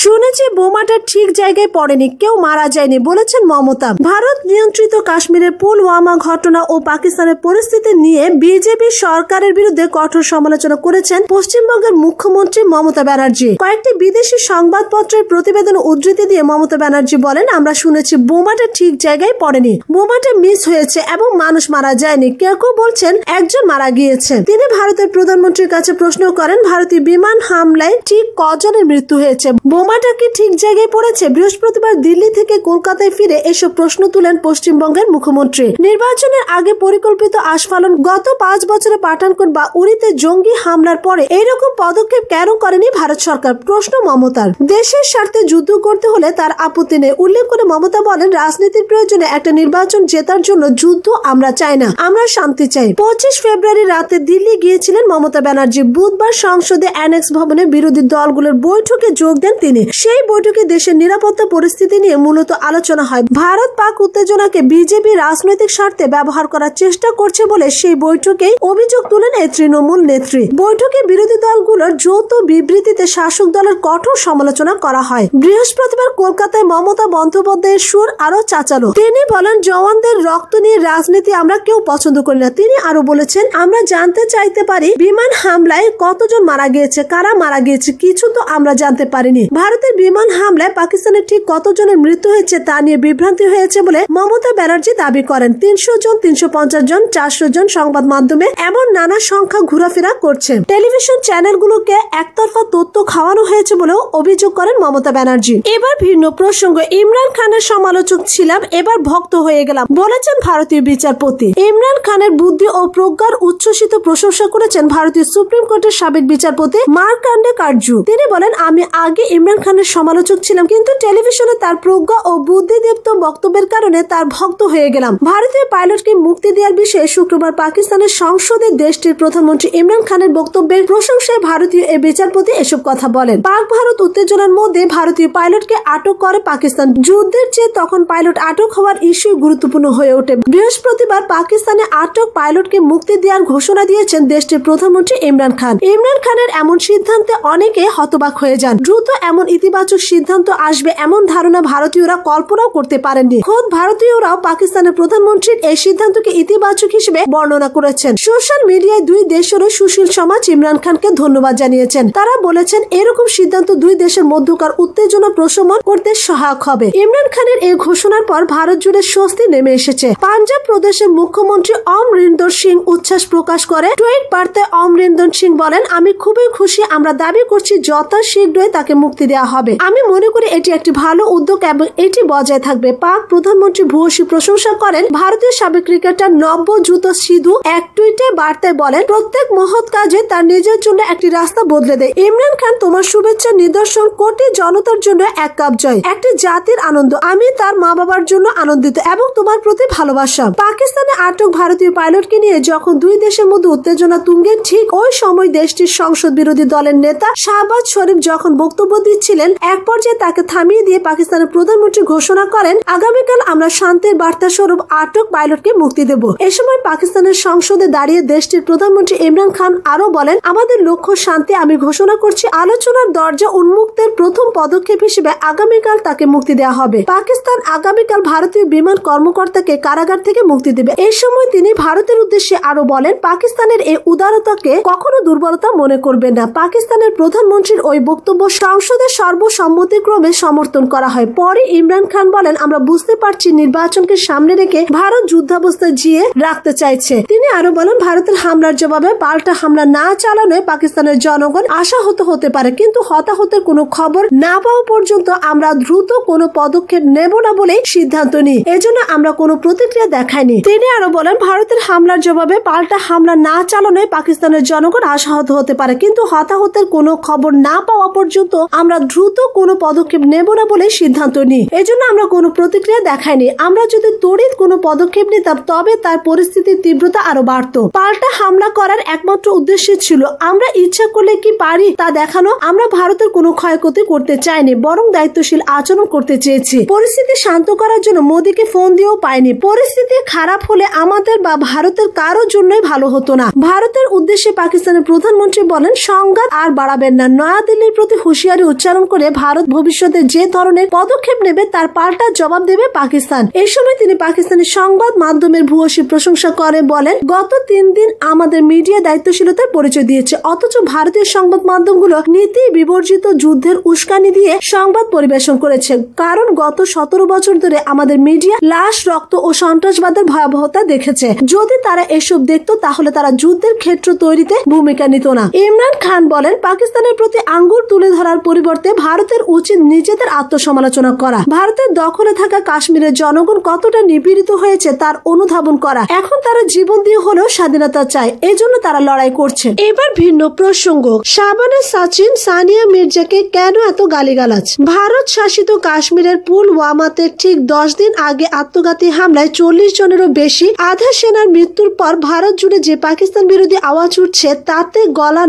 শুনেছি বোমাটা ঠিক জায়গায় পড়েনি, কেউ মারা যায়নি বলেছেন মমতা। ভারত নিয়ন্ত্রিত কাশ্মীরের পুলওয়ামা ঘটনা ও পাকিস্তানের পরিস্থিতি নিয়ে বিজেপি সরকারের বিরুদ্ধে কঠোর সমালোচনা করেছেন পশ্চিমবঙ্গের মুখ্যমন্ত্রী মমতা ব্যানার্জি। কয়েকটি বিদেশি সংবাদপত্রের প্রতিবেদন উদ্ধৃতি দিয়ে মমতা ব্যানার্জি বলেন, আমরা শুনেছি বোমাটা ঠিক জায়গায় পড়েনি, বোমাটা মিস হয়েছে এবং মানুষ মারা যায়নি, কেউ কেউ বলছেন একজন মারা গিয়েছে। তিনি ভারতের প্রধানমন্ত্রীর কাছে প্রশ্ন করেন, ভারতীয় বিমান হামলায় ঠিক কজনের মৃত্যু হয়েছে, বোমাটা কি ঠিক জায়গায় পড়েছে? বৃহস্পতিবার দিল্লি থেকে কলকাতায় ফিরে এসব প্রশ্ন তুলেন পশ্চিমবঙ্গের মুখ্যমন্ত্রী। নির্বাচনের আগে পরিকল্পিত আস্ফালন, গত 5 বছরে পাঠানকোট বা উড়িতে জঙ্গি হামলার পরে এইরকম পদক্ষেপ কেন করেনি ভারত সরকার? প্রশ্ন মমতার। দেশের স্বার্থে যুদ্ধ করতে হলে তার আপত্তি নেই উল্লেখ করে মমতা বলেন, রাজনীতির প্রয়োজনে একটা নির্বাচন জেতার জন্য যুদ্ধ আমরা চাই না, আমরা শান্তি চাই। 25 ফেব্রুয়ারি রাতে দিল্লি গিয়েছিলেন মমতা ব্যানার্জি। বুধবার সংসদে অ্যানেক্স ভবনে বিরোধী দলগুলোর বৈঠকে যোগ দেন তিনি। সেই বৈঠকে দেশের নিরাপত্তা পরিস্থিতি নিয়ে মূলত আলোচনা হয়। ভারত পাক উত্তেজনাকে বিজেপি রাজনৈতিক স্বার্থে ব্যবহার করার চেষ্টা করছে বলে সেই বৈঠকেই অভিযোগ তুলেন এই তৃণমূল নেত্রী। বৈঠকে বিরোধী দলগুলোর যৌথ বিবৃতিতে শাসক দলের কঠোর সমালোচনা করা হয়। বৃহস্পতিবার কলকাতায় মমতা বন্দ্যোপাধ্যায়ের সুর আরো চাচালো। তিনি বলেন, জওয়ানদের রক্ত নিয়ে রাজনীতি আমরা কেউ পছন্দ করি না। তিনি আরো বলেছেন, আমরা জানতে চাইতে পারি বিমান হামলায় কতজন মারা গিয়েছে, কারা মারা গিয়েছে, কিছু তো আমরা জানতে পারিনি। ভারতের বিমান হামলায় পাকিস্তানের ঠিক কতজনের মৃত্যু হয়েছে তা নিয়ে বিভ্রান্তি হয়েছে বলে মমতা ব্যানার্জি দাবি করেন। 300 জন, 350 জন, 400 জন সংবাদ মাধ্যমে এমন নানা সংখ্যা ঘোরাফেরা করছে। টেলিভিশন চ্যানেলগুলোকে একতরফা তথ্য খাওয়ানো হয়েছে বলেও অভিযোগ করেন মমতা ব্যানার্জি। এবার ভিন্ন প্রসঙ্গ, ইমরান খানের সমালোচক ছিলাম, এবার ভক্ত হয়ে গেলাম বলেছেন ভারতীয় বিচারপতি। ইমরান খানের বুদ্ধি ও প্রজ্ঞার উচ্ছ্বসিত প্রশংসা করেছেন ভারতীয় সুপ্রিম কোর্টের সাবেক বিচারপতি মার্কান্ডে কার্জু। তিনি বলেন, আমি আগে ইমরান খানের সমালোচক ছিলাম, কিন্তু টেলিভিশনে তার প্রজ্ঞা ও বুদ্ধিদীপ্ত বক্তব্যের কারণে তার ভক্ত হয়ে গেলাম। ভারতীয় পাইলটকে মুক্তি দেওয়ার বিষয়ে শুক্রবার পাকিস্তানের সংসদে দেশটির প্রধানমন্ত্রী ইমরান খানের বক্তব্যের প্রশংসায় ভারতীয় এই বিচারপতি এসব কথা বলেন। পাক ভারত উত্তেজনার মধ্যে ভারতীয় পাইলটকে আটক করে পাকিস্তান। যুদ্ধের চেয়ে তখন পাইলট আটক হওয়ার ইস্যু গুরুত্বপূর্ণ হয়ে ওঠে। বৃহস্পতিবার পাকিস্তানে আটক পাইলটকে মুক্তি দেওয়ার ঘোষণা দিয়েছেন দেশটির প্রধানমন্ত্রী ইমরান খান। ইমরান খানের এমন সিদ্ধান্তে অনেকে হতবাক হয়ে যান। দ্রুত এমন ইতিবাচক সিদ্ধান্ত আসবে এমন ধারণা ভারতীয়রা কল্পনাও করতে পারেননি। খোদ ভারতীয়রাও পাকিস্তানের প্রধানমন্ত্রীর এই সিদ্ধান্তকে ইতিবাচক হিসেবে বর্ণনা করেছেন। সোশ্যাল মিডিয়ায় দুই দেশেরও সুশীল সমাজ ইমরান খানকে ধন্যবাদ জানিয়েছেন। তারা বলেছেন, এরকম সিদ্ধান্ত দুই দেশের মধ্যকার উত্তেজনা প্রশমন করতে সহায়ক হবে। ইমরান খানের এই ঘোষণার পর ভারত জুড়ে স্বস্তি নেমে এসেছে। পাঞ্জাব প্রদেশের মুখ্যমন্ত্রী অমরিন্দর সিং উচ্ছ্বাস প্রকাশ করে টুইট বার্তায় অমরিন্দর সিং বলেন, আমি খুবই খুশি, আমরা দাবি করছি যথাশীঘ্রই তাকে মুক্তি দেওয়া হবে। আমি মনে করি এটি একটি ভালো উদ্যোগ এবং এটি বজায় থাকবে। পাক প্রধানমন্ত্রী ভূয়সী প্রশংসা করেন ভারতীয় সাবেক ক্রিকেটার নবজ্যোৎ সিধু। এক টুইটে বার্তায় বলেন, প্রত্যেক মহৎ কাজে তার নিজের জন্য একটি রাস্তা বদলে দেয়। ইমরান খান, তোমার শুভেচ্ছা নিদর্শন কোটি জনতার জন্য এক কাপ জয়, একটি জাতির আনন্দ। আমি তার মা বাবার জন্য আনন্দিত এবং তোমার প্রতি ভালোবাসা। পাকিস্তানে আটক ভারতীয় পাইলটকে নিয়ে যখন দুই দেশের মধ্যে উত্তেজনা তুঙ্গে, ঠিক ওই সময় দেশটির সংসদ বিরোধী দলের নেতা শাহবাজ শরীফ যখন বক্তব্য দিচ্ছিলেন, এক পর্যায়ে তাকে থামিয়ে দিয়ে পাকিস্তানের প্রধানমন্ত্রী ঘোষণা করেন, আগামীকাল আমরা শান্তির বার্তা স্বরূপ আটক পাইলটকে মুক্তি দেব। এ সময় পাকিস্তানের সংসদে দাঁড়িয়ে দেশটির প্রধানমন্ত্রী ইমরান খান আরো বলেন, আমাদের লক্ষ্য শান্তি। আমি ঘোষণা করছি আলোচনার দরজা উন্মুক্তের প্রথম পদক্ষেপ হিসেবে আগামীকাল তাকে মুক্তি দেওয়া হবে। পাকিস্তান আগামীকাল ভারতীয় বিমান কর্মকর্তাকে কারাগার থেকে মুক্তি দেবে। এই সময় তিনি ভারতের উদ্দেশ্যে আরো বলেন, পাকিস্তানের এই উদারতাকে কখনো দুর্বলতা মনে করবে না। পাকিস্তানের প্রধানমন্ত্রীর ওই বক্তব্য সংসদে সর্বসম্মতিক্রমে সমর্থন করা হয়। পরে ইমরান খান বলেন, আমরা বুঝতে পারছি নির্বাচনকে সামনে রেখে ভারত যুদ্ধাবস্থায় জিয়ে রাখতে চাইছে। তিনি আরো বলেন, ভারতের হামলার জবাবে পাল্টা হামলা না চালানোয় পাকিস্তানের জনগণ আশাহত হতে পারে, কিন্তু হতাহতের কোনো খবর না পাওয়া পর্যন্ত আমরা দ্রুত কোনো পদক্ষেপ নেব না বলেই সিদ্ধান্ত নিই। এজন্য আমরা কোনো প্রতিক্রিয়া দেখাইনি। তিনি আরো বলেন, ভারতের হামলার জবাবে পাল্টা হামলা না চালানোয় পাকিস্তানের জনগণ আশাহত হতে পারে, কিন্তু হতাহতের কোনো খবর না পাওয়া পর্যন্ত আমরা দ্রুত কোনো পদক্ষেপ নেব না বলে সিদ্ধান্ত নিই। এজন্য আমরা কোনো প্রতিক্রিয়া দেখাইনি। আমরা যদি তড়িৎ কোনো পদক্ষেপ নিতাম তবে তার পরিস্থিতির তীব্রতা আরো বাড়তো। পাল্টা হামলা করার একমাত্র উদ্দেশ্য ছিল আমরা ইচ্ছা করলে কি পারি তা দেখানো। আমরা ভারতের কোনো ক্ষয়ক্ষতি করতে চাইনি, বরং দায়িত্বশীল আচরণ করতে চেয়েছি। পরিস্থিতি শান্ত করার জন্য মোদীকে ফোন দিয়েও পাইনি। পরিস্থিতি খারাপ হলে আমাদের বা ভারতের কারোর জন্যই ভালো হতো না। ভারতের উদ্দেশ্যে পাকিস্তানের প্রধানমন্ত্রী বলেন, সংঘাত আর বাড়াবেন না। নয়াদিল্লির প্রতি হুঁশিয়ারি উচ্চারণ উচ্চারণ করে ভারত ভবিষ্যতে যে ধরনের পদক্ষেপ নেবে তার পাল্টা জবাব দেবে পাকিস্তান। এই সময় তিনি পাকিস্তানি সংবাদ মাধ্যমের ভূয়সী প্রশংসা করে বলেন, গত 3 দিন আমাদের মিডিয়া দায়িত্বশীলতার পরিচয় দিয়েছে, অথচ ভারতীয় সংবাদ মাধ্যমগুলো নীতি বিবর্জিত যুদ্ধের উস্কানি দিয়ে সংবাদ পরিবেশন করেছে। কারণ গত 17 বছর ধরে আমাদের মিডিয়া লাশ, রক্ত ও সন্ত্রাসবাদের ভয়াবহতা দেখেছে। যদি তারা এসব দেখতো তাহলে তারা যুদ্ধের ক্ষেত্র তৈরিতে ভূমিকা নিত না। ইমরান খান বলেন, পাকিস্তানের প্রতি আঙ্গুল তুলে ধরার পরিবর্তে ভারতের উচিত নিজেদের আত্মসমালোচনা করা। ভারতের দখলে থাকা কাশ্মীরের জনগণ কতটা নিপীড়িত হয়েছে তার অনুধাবন করা। এখন তারা জীবন দিয়ে হলেও স্বাধীনতা চায়, এজন্য তারা লড়াই করছে। এবার ভিন্ন প্রসঙ্গ, শাবানা সাচিন সানিয়া মির্জাকে কেন এত গালিগালাজ? ভারত শাসিত কাশ্মীরের পুলওয়ামাতে ঠিক 10 দিন আগে আত্মঘাতী হামলায় 40 জনেরও বেশি আধা সেনার মৃত্যুর পর ভারত জুড়ে যে পাকিস্তান বিরোধী আওয়াজ উঠছে তাতে গলা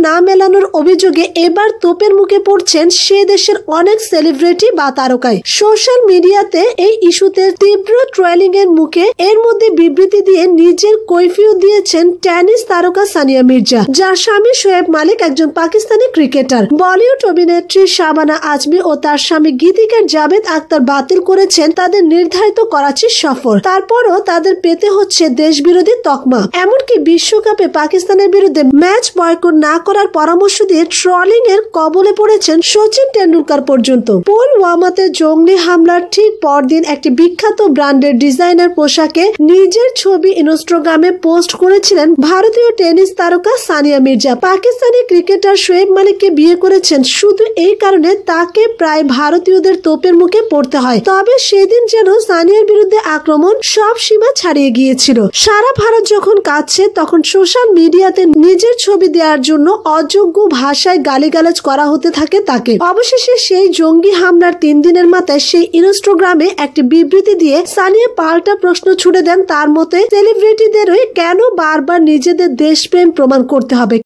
না মেলানোর অভিযোগে এবার তোপের মুখে পড়ছেন সে দেশের অনেক সেলিব্রিটি বা তারকাই। সোশ্যাল মিডিয়াতে এই ইস্যুতে তীব্র ট্রোলিং এর মুখে এর মধ্যে বিবৃতি দিয়ে নিজের কৈফিয়ত দিয়েছেন টেনিস তারকা সানিয়া মির্জা, যার স্বামী শোয়েব মালিক একজন পাকিস্তানি ক্রিকেটার। বলিউড অভিনেত্রী শাবানা আজমি ও তার স্বামী গীতিকার জাভেদ আখতার বাতিল করেছেন তাদের নির্ধারিত করাচি সফর। তারপরও তাদের পেতে হচ্ছে দেশবিরোধী তকমা। এমনকি বিশ্বকাপে পাকিস্তানের বিরুদ্ধে ম্যাচ বয়কট না করার পরামর্শ দিয়ে ট্রলিং এর কবলে পড়েছেন সচিন টেন্ডুলকার পর্যন্ত। পুলওয়ামাতে জঙ্গি হামলার ঠিক পরদিন একটি বিখ্যাত ব্র্যান্ডের ডিজাইনার পোশাকে নিজের ছবি ইনস্টাগ্রামে পোস্ট করেছিলেন ভারতীয় টেনিস তারকা সানিয়া মির্জা। পাকিস্তানি ক্রিকেটার শোয়েব মালিককে বিয়ে করেছেন শুধু এই কারণে তাকে প্রায় ভারতীয়দের তোপের মুখে পড়তে হয়। তবে সেদিন যেন সানিয়ার বিরুদ্ধে আক্রমণ সব সীমা ছাড়িয়ে গিয়েছিল। সারা ভারত যখন কাঁদছে তখন সোশ্যাল মিডিয়াতে নিজের ছবি দেওয়ার জন্য অযোগ্য ভাষায় গালিগালাজ করা হতে থাকে তাকে। অবশেষে সেই জঙ্গি হামলার 3 দিনের মাথায় সেই ইনস্টাগ্রামে একটি বিবৃতি দিয়ে সানিয়া পাল্টা প্রশ্ন ছুড়ে দেন, তার মতে সেলিব্রিটিদেরই কেন বারবার নিজেদের দেশপ্রেম প্রমাণ করতে হবে।